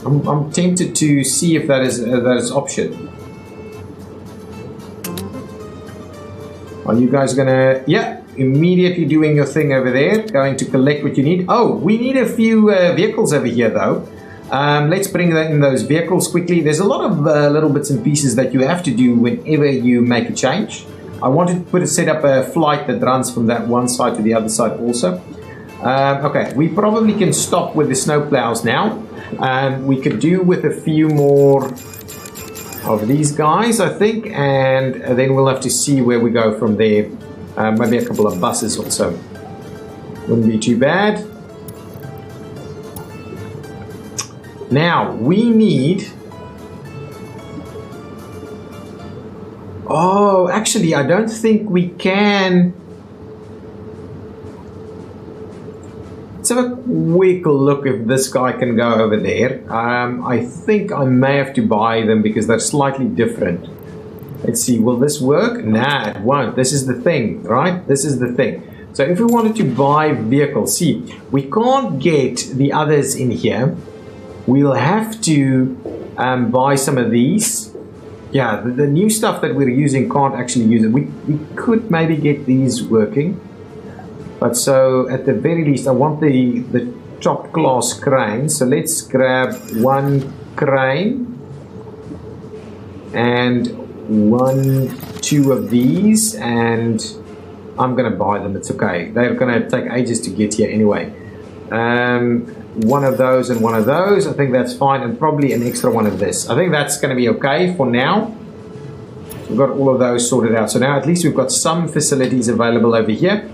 I'm tempted to see if that is option. Are you guys gonna... Yeah. Immediately doing your thing over there, going to collect what you need. Oh, we need a few vehicles over here though. Let's bring in those vehicles quickly. There's a lot of little bits and pieces that you have to do whenever you make a change. I wanted to set up a flight that runs from that one side to the other side also. Okay, we probably can stop with the snowplows now. We could do with a few more of these guys, I think, and then we'll have to see where we go from there. Maybe a couple of buses or so. Wouldn't be too bad. Now, we need... Oh, actually, I don't think we can... Let's have a quick look if this guy can go over there. I think I may have to buy them because they're slightly different. Let's see, will this work? Nah, it won't. This is the thing, right? This is the thing. So if we wanted to buy vehicles, see, we can't get the others in here. We'll have to buy some of these. Yeah, the new stuff that we're using can't actually use it. We could maybe get these working. But so at the very least, I want the top class crane. So let's grab one crane and two of these, and I'm gonna buy them. It's okay. They're gonna take ages to get here anyway. One of those and one of those. I think that's fine, and probably an extra one of this. I think that's gonna be okay for now. We've got all of those sorted out. So now at least we've got some facilities available over here.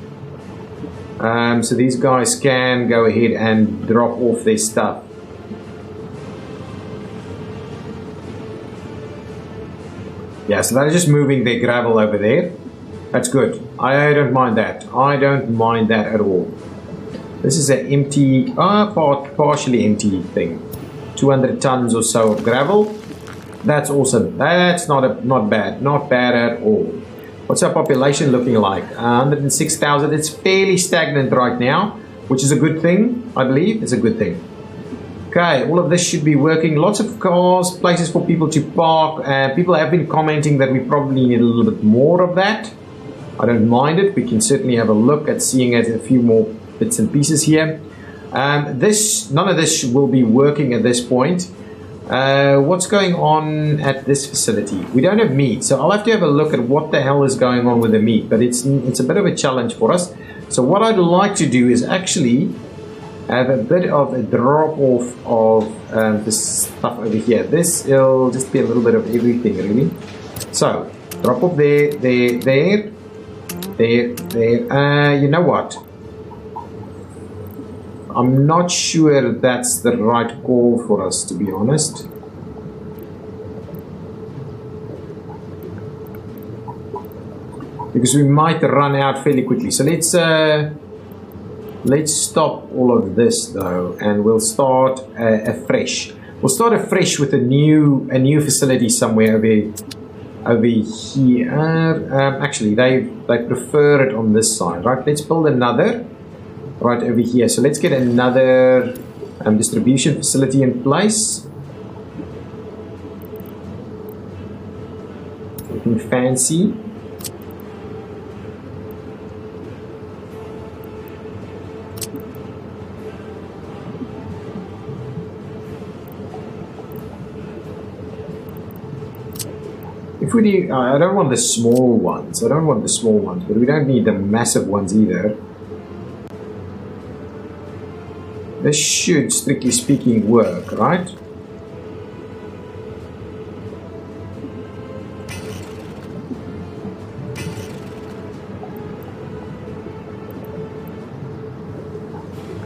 So these guys can go ahead and drop off their stuff. Yeah, so they're just moving their gravel over there. That's good. I don't mind that. I don't mind that at all. This is an empty, partially empty thing. 200 tons or so of gravel. That's awesome. That's not bad. Not bad at all. What's our population looking like? 106,000. It's fairly stagnant right now, which is a good thing, I believe. It's a good thing. Okay, all of this should be working. Lots of cars, places for people to park. People have been commenting that we probably need a little bit more of that. I don't mind it. We can certainly have a look at seeing it a few more bits and pieces here. None of this will be working at this point. What's going on at this facility? We don't have meat, so I'll have to have a look at what the hell is going on with the meat, but it's a bit of a challenge for us. So what I'd like to do is actually have a bit of a drop off of this stuff over here. This will just be a little bit of everything, really. So drop off there. You know what? I'm not sure that's the right call for us, to be honest. Because we might run out fairly quickly. So let's stop all of this though, and we'll start afresh. We'll start afresh with a new facility somewhere over here. Actually, they prefer it on this side, right? Let's build another. Right over here. So let's get another distribution facility in place. Looking fancy. If we do, I don't want the small ones. I don't want the small ones, but we don't need the massive ones either. This should, strictly speaking, work, right?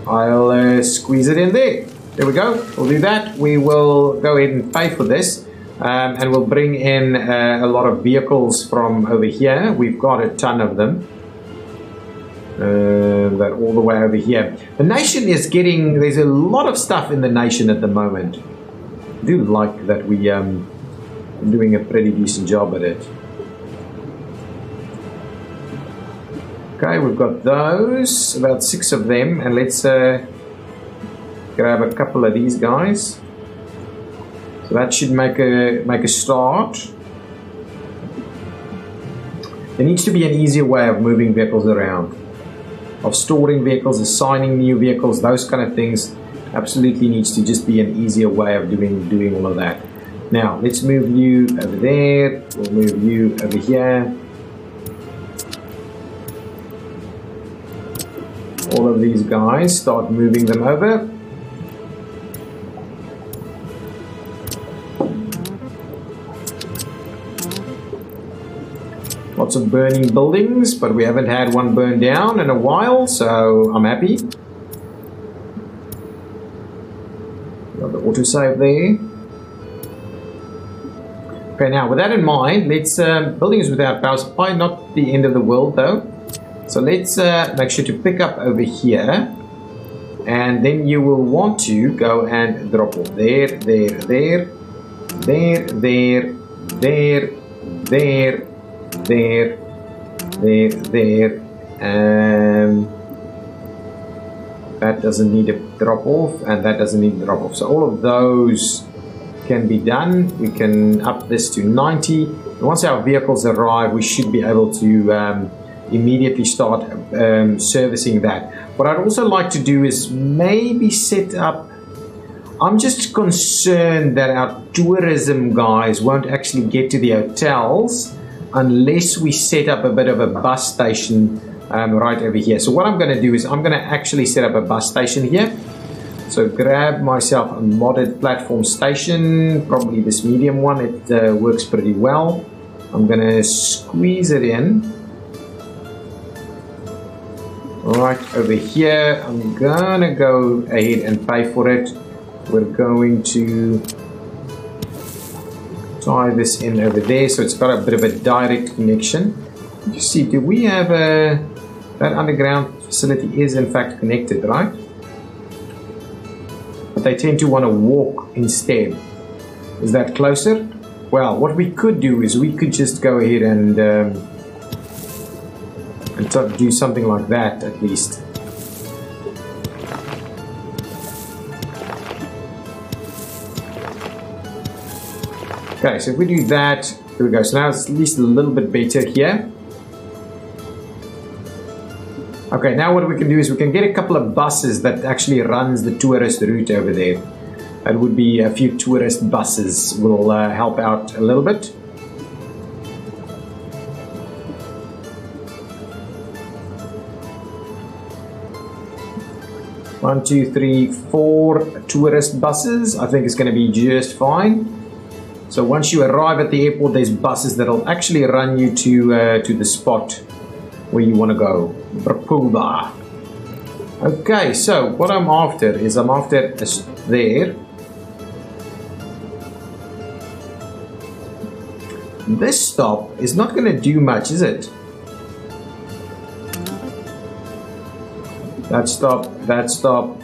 I'll squeeze it in there. There we go. We'll do that. We will go ahead and pay for this. And we'll bring in a lot of vehicles from over here. We've got a ton of them. That all the way over here. The nation is getting, there's a lot of stuff in the nation at the moment. I do like that we are doing a pretty decent job at it. Okay, we've got those, about 6 of them, and let's grab a couple of these guys. So that should make a start. There needs to be an easier way of moving vehicles around, of storing vehicles, assigning new vehicles, those kind of things. Absolutely needs to just be an easier way of doing all of that. Now let's move you over there. We'll move you over here. all of these guys, start moving them over. Lots of burning buildings, but we haven't had one burn down in a while, so I'm happy. Got the autosave there. Okay, now with that in mind, let's buildings without power supply, not the end of the world though. So let's make sure to pick up over here, and then you will want to go and drop off there, there, there, there, there, there, there, there, there, there, and that doesn't need a drop off, and that doesn't need a drop off. So all of those can be done. We can up this to 90. And once our vehicles arrive, we should be able to immediately start servicing that. What I'd also like to do is maybe set up, I'm just concerned that our tourism guys won't actually get to the hotels unless we set up a bit of a bus station right over here. So what I'm going to do is I'm going to actually set up a bus station here. So grab myself a modded platform station, probably this medium one. It works pretty well. I'm going to squeeze it in right over here. I'm going to go ahead and pay for it. We're going to tie this in over there, so it's got a bit of a direct connection. You see, do we have that underground facility is in fact connected, right? But they tend to want to walk instead. Is that closer? Well, what we could do is we could just go ahead and do something like that at least. Okay, so if we do that, here we go. So now it's at least a little bit better here. Okay, now what we can do is we can get a couple of buses that actually runs the tourist route over there. That would be a few tourist buses will help out a little bit. One, two, three, 4 tourist buses. I think it's going to be just fine. So once you arrive at the airport, there's buses that'll actually run you to the spot where you want to go. Brapula. Okay, so what I'm after is there. This stop is not going to do much, is it? That stop,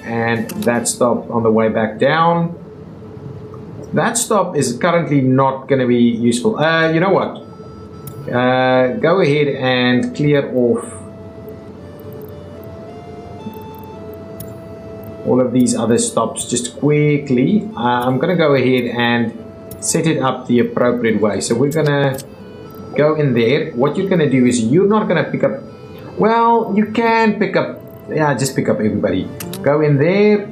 and that stop on the way back down. That stop is currently not going to be useful. You know what? Go ahead and clear off all of these other stops just quickly. I'm going to go ahead and set it up the appropriate way. So we're going to go in there. What you're going to do is you're not going to pick up, well, you can pick up, yeah, just pick up everybody. Go in there,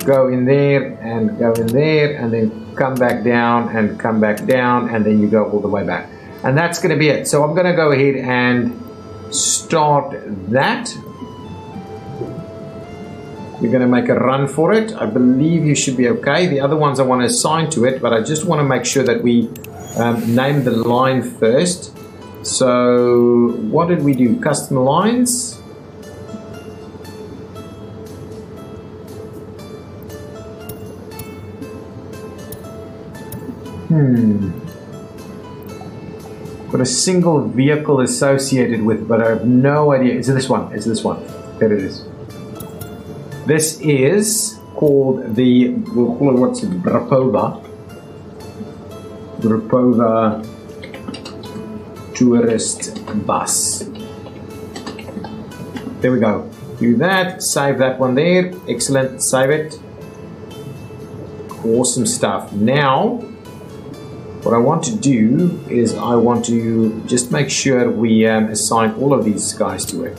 go in there, and go in there, and then come back down, and come back down, and then you go all the way back. And that's going to be it. So I'm going to go ahead and start that. We're going to make a run for it. I believe you should be okay. The other ones I want to assign to it, but I just want to make sure that we name the line first. So what did we do? Custom lines. Got a single vehicle associated with, but I have no idea. Is it this one? Is this one? There it is. This is called the, we'll call it, what's it? Brapova tourist bus. There we go. Do that. Save that one there. Excellent. Save it. Awesome stuff. Now, what I want to do is I want to just make sure we assign all of these guys to it.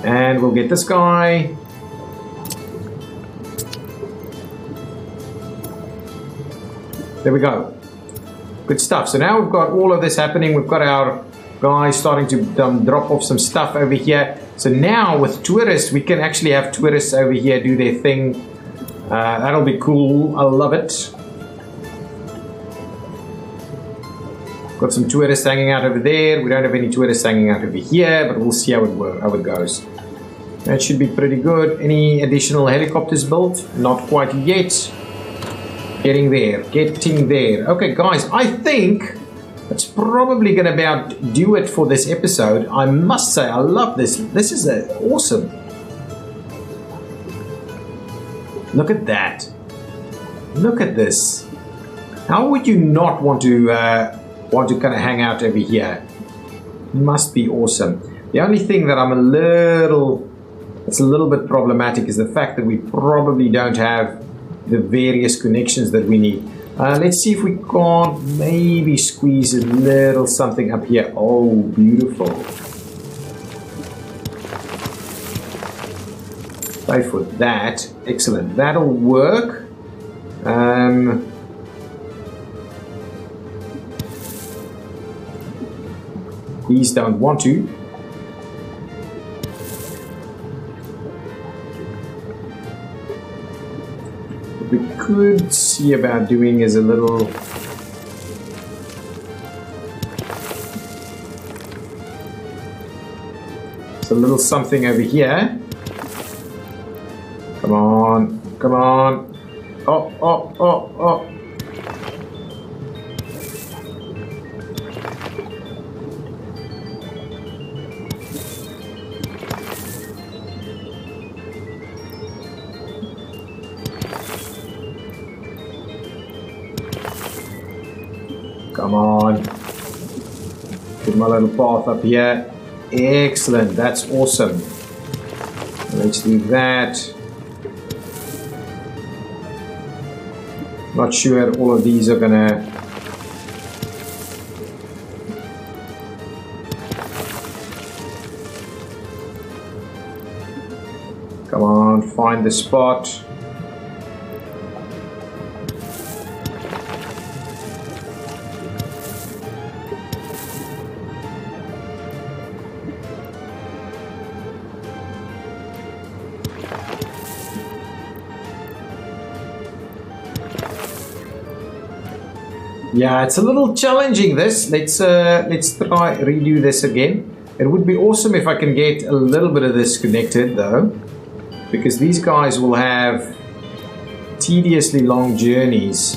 And we'll get this guy. There we go. Good stuff. So now we've got all of this happening. We've got our guys starting to drop off some stuff over here. So now with tourists, we can actually have tourists over here do their thing. That'll be cool. I love it. Got some tourists hanging out over there. We don't have any tourists hanging out over here, but we'll see how it goes. That should be pretty good. Any additional helicopters built? Not quite yet. Getting there. Getting there. Okay, guys, I think that's probably going to about do it for this episode. I must say, I love this. This is awesome. Look at that. Look at this. How would you not want to kind of hang out over here? It must be awesome. The only thing that it's a little bit problematic is the fact that we probably don't have the various connections that we need. Let's see if we can't maybe squeeze a little something up here. Oh, beautiful. Pay for that. Excellent. That'll work. These don't want to. What we could see about doing is a little something over here. Come on, come on. Oh, oh, oh, oh. Come on. Get my little path up here. Excellent. That's awesome. Let's do that. Not sure all of these are gonna come on, find the spot. Yeah, it's a little challenging this. Let's try redo this again. It would be awesome if I can get a little bit of this connected though, because these guys will have tediously long journeys.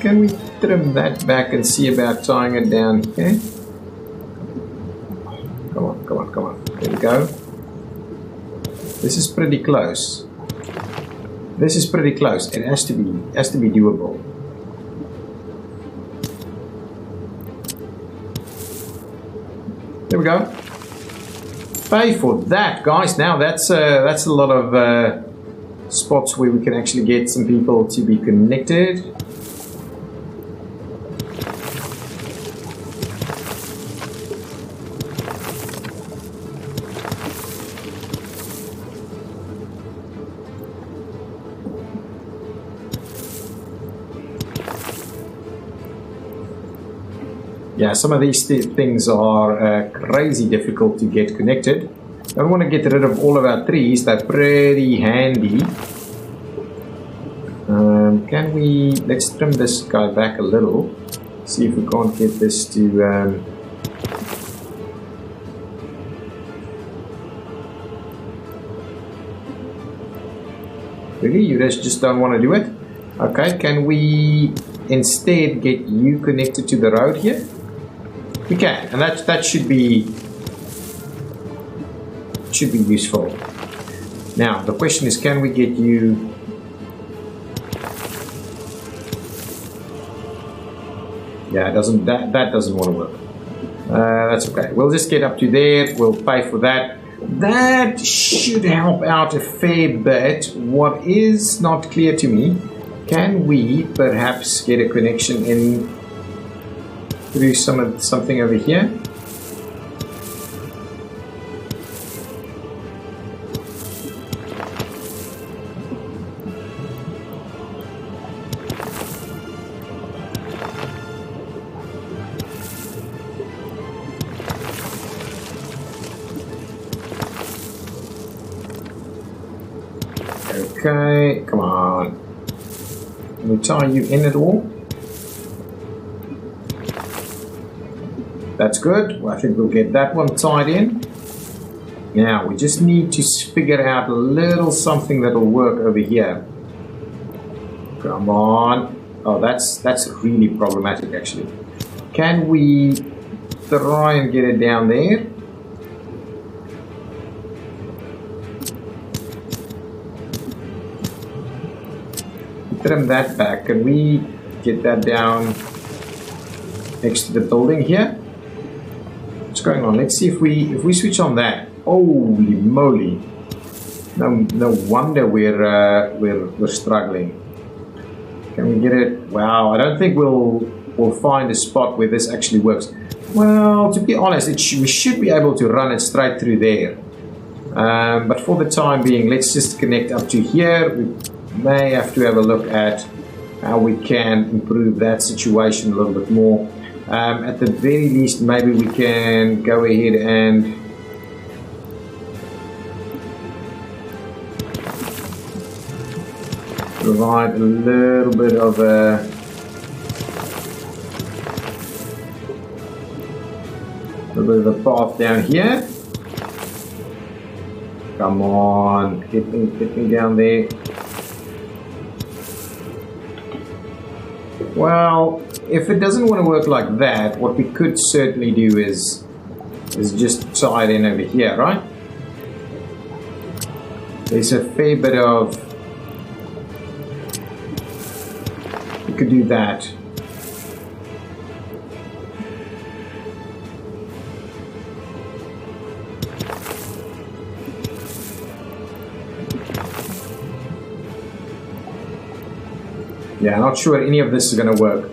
Can we trim that back and see about tying it down here? Come on, come on, come on. There we go. This is pretty close. This is pretty close. It has to be doable. There we go. Pay for that, guys. Now that's a lot of spots where we can actually get some people to be connected. Yeah, some of these things are crazy difficult to get connected. I want to get rid of all of our trees. They're pretty handy. Can we... Let's trim this guy back a little. See if we can't get this to... Really? You guys just don't want to do it? Okay, can we instead get you connected to the road here? We can, and that should be useful. Now the question is, can we get you? Yeah, that doesn't want to work. That's okay. We'll just get up to there. We'll pay for that. That should help out a fair bit. What is not clear to me, can we perhaps get a connection in through something over here? Okay, come on. Can we tie you in at all? That's good. Well, I think we'll get that one tied in. Now, we just need to figure out a little something that will work over here. Come on. Oh, that's really problematic, actually. Can we try and get it down there? Trim that back. Can we get that down next to the building here? What's going on? Let's see if we switch on that. Holy moly! No wonder we're struggling. Can we get it? Wow! I don't think we'll find a spot where this actually works. Well, to be honest, we should be able to run it straight through there. But for the time being, let's just connect up to here. We may have to have a look at how we can improve that situation a little bit more. At the very least, maybe we can go ahead and provide a little bit of a path down here. Come on, get me down there. Well, if it doesn't want to work like that, what we could certainly do is just tie it in over here, right? There's a fair bit of... We could do that. Yeah, not sure any of this is going to work.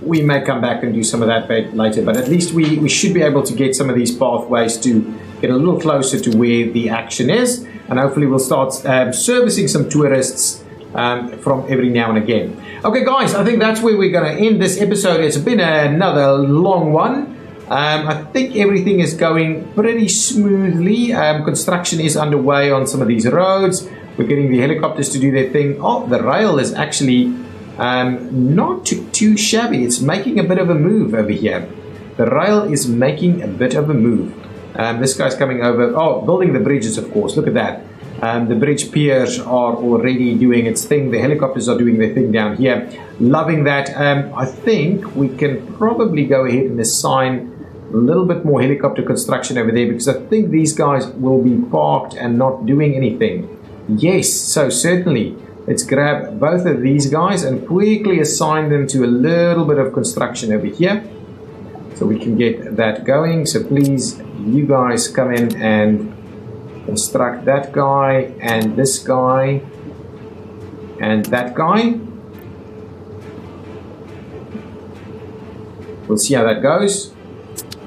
We may come back and do some of that later, but at least we should be able to get some of these pathways to get a little closer to where the action is, and hopefully we'll start servicing some tourists from every now and again. Okay guys, I think that's where we're going to end this episode. It's been another long one. I think everything is going pretty smoothly. Construction is underway on some of these roads. We're getting the helicopters to do their thing. Oh, the rail is actually not too shabby. It's making a bit of a move over here. The rail is making a bit of a move. This guy's coming over. Oh, building the bridges, of course. Look at that. The bridge piers are already doing its thing. The helicopters are doing their thing down here. Loving that. I think we can probably go ahead and assign a little bit more helicopter construction over there, because I think these guys will be parked and not doing anything. Yes, so certainly. Let's grab both of these guys and quickly assign them to a little bit of construction over here, so we can get that going. So please, you guys come in and construct that guy and this guy and that guy. We'll see how that goes.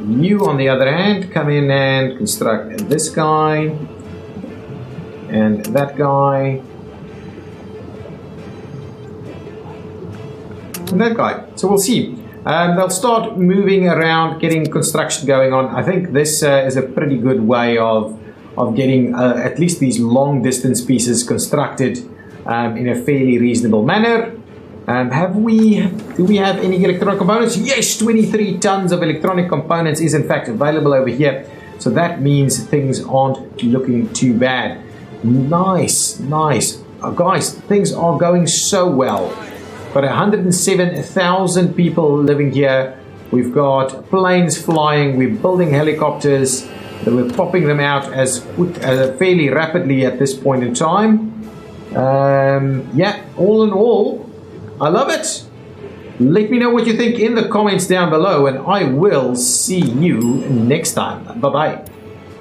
You, on the other hand, come in and construct this guy and that guy and that guy. So we'll see. They'll start moving around, getting construction going on. I think this is a pretty good way of getting at least these long distance pieces constructed in a fairly reasonable manner. Do we have any electronic components? Yes, 23 tons of electronic components is in fact available over here. So that means things aren't looking too bad. Nice, nice. Guys, things are going so well. Got 107,000 people living here. We've got planes flying. We're building helicopters. We're popping them out as fairly rapidly at this point in time. Yeah, all in all, I love it. Let me know what you think in the comments down below, and I will see you next time. Bye-bye.